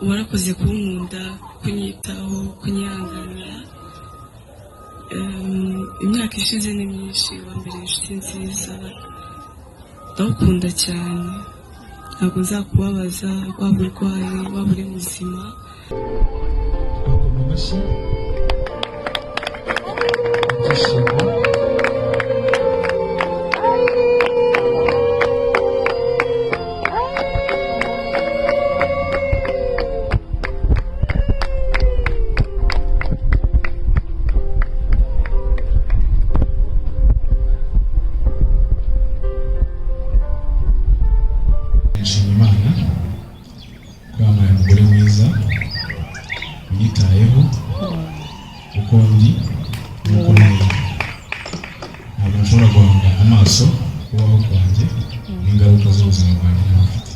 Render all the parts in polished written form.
warakoze kunkunda, kunyitaho, kunyihanganira. Imyaka ishize ni myinshi, wambere inshuti nziza, ndagukunda cyane. Ntabwo nzakubabaza, waba urwaye, waba uri muzima. Yitayeho uko ndi nuko nari ntabwo nshobora guhanga amaso kubaho kwanjye n'ingaruka z'ubuzima bwanjye n'abafite.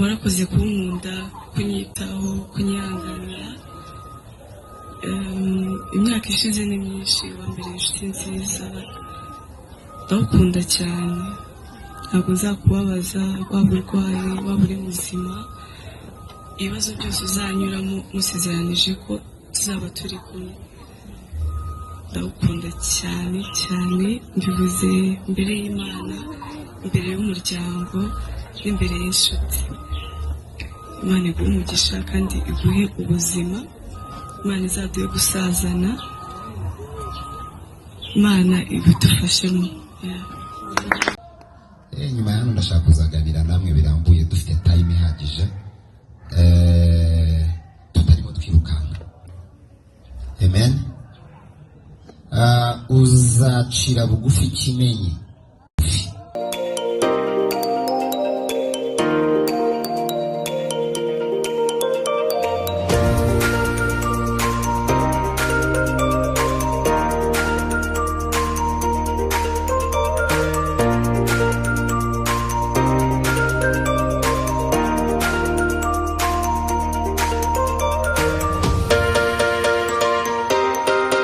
Warakoze kunkunda, kunyitaho, kunyihanganira. Imyaka ishize ni myinshi, wambere inshuti nziza, ndagukunda cyane. Ntabwo nzakubabaza, waba urwaye, waba uri muzima. Ibibazo byose uzanyuramo musezeranije ko tuzaba turi kumwe. Ndagukunda cyane cyane, mbivuze imbere y'Imana, imbere y'umuryango, n'imbere y'inshuti. Imana iguhe umugisha kandi iguhe ubuzima. Imana izaduhe gusazana. Imana ibidufashemo. Nyuma y'ano ndashaka kuzaganira namwe birambuye, dufite time ihagije, tutarimo twirukanka. Amen. Uzacira bugufi Kimenyi.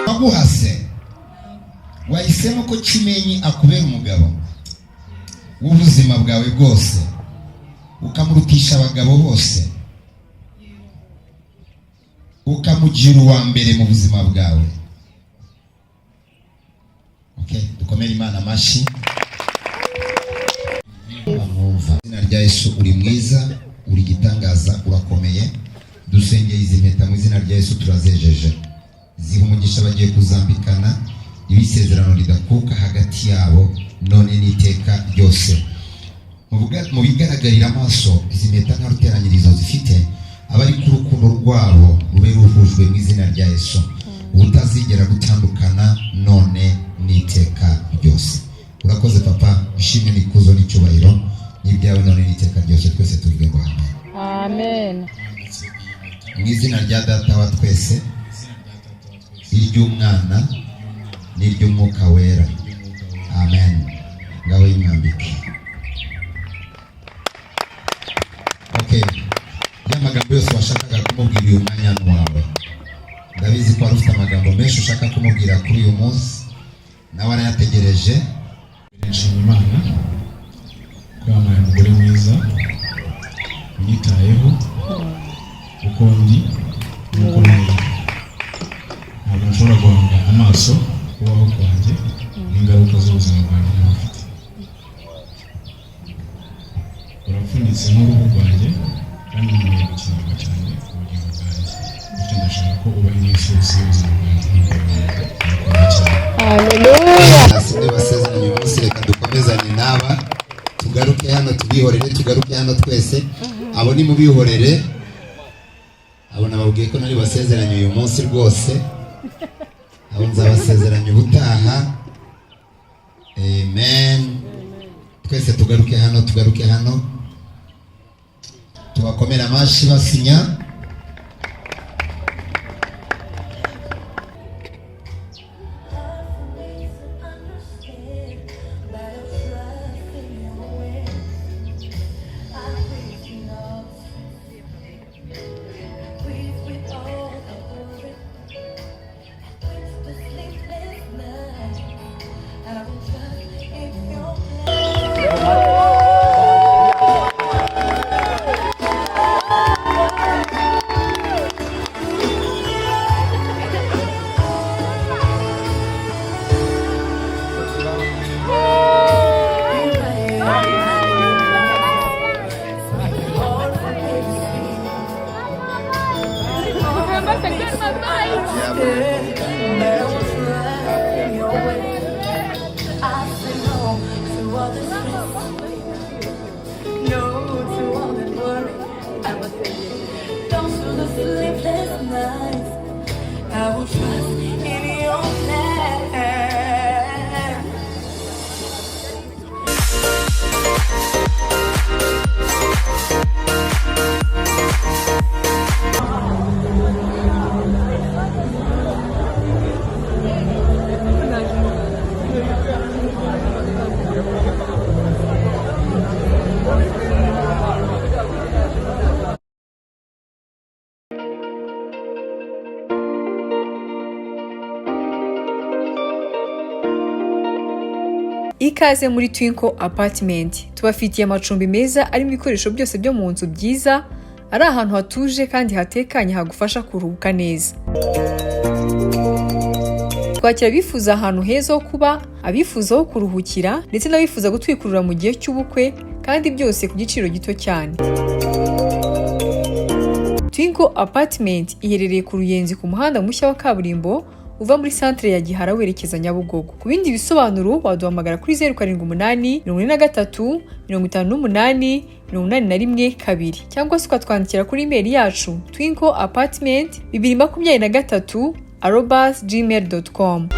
Waguhase, wahisemo ko Kimenyi akubera umugabo w'ubuzima bwawe bwose, ukamurutisha abagabo bose, ukamugira uwa mbere mu buzima bwawe. Okay, dukomere Imana amashyi. Izina rya Yesu, uri mwiza, uri gitangaza, urakomeye. Dusengeye izi mpeta mu izina rya Yesu, turazejeje. Ziha umugisha bagiye kuzambikana, ibisezerano ridakuka hagati yabo none n'iteka ryose. Mu bigaragarira amaso, izi mpeta nta ruteranyirizo zifite, abari ku rukundo rwabo rube ruhujwe mu izina rya Yesu, ubutazigera gutandukana none n'iteka ryose. Urakoze papa, ishimwe n'ikuzo n'icyubahiro n'ibyawe none n'iteka ryose, twese turiwe ngo amen. Amen. Mu izina rya Data wa twese, iry'Umwana n'iry'Umwuka wera. Amen. Ngaho imwambike. nshaka kumubwira kuri uyu munsi nawe arayategereje. Nshimira Imana ko yampaye umugore mwiza unyitayeho uko ndi nuko nteye. Ntabwo nshobora guhanga amaso kubaho kwanjye n'ingaruka z'ubuzima bwanjye n'abafite. Urapfunitse nk'uruhu rwanjye kandi nkeneye gukinirwa cyane ubugingo bwanjye, bityo ndashaka ko ubaho iminsi yose y'ubuzima bwanjye birakomeje cyane. Haleluya. Asinde basezeranye uyu munsi, reka dukomezanye n'aba tugaruke hano tubihorere, tugaruke hano twese. Abo ni mubihorere, abo nababwiye ko nari basezeranye uyu munsi rwose, abo nzabasezeranye ubutaha. Amen. Twese tugaruke hano, tugaruke hano, tubakomera amashi basinya. Ikaze muri Twinkle Apartment. Tubafitiye amacumbi meza arimo ibikoresho byose byo mu nzu byiza, ari ahantu hatuje kandi hatekanye hagufasha kuruhuka neza. Twakira abifuza ahantu heza ho kuba, abifuza ho kuruhukira ndetse n'abifuza gutwikurura mu gihe cy'ubukwe, kandi byose ku giciro gito cyane. Twinkle Apartment iherereye ku Ruyenzi ku muhanda mushya wa kaburimbo uva muri centre ya Gihara werekeza Nyabugogo. Ku bindi bisobanuro waduhamagara kuri 078 43 58 81 2 cyangwa se ukatwandikira kuri email yacu twinkleapartment2023@gmail.com.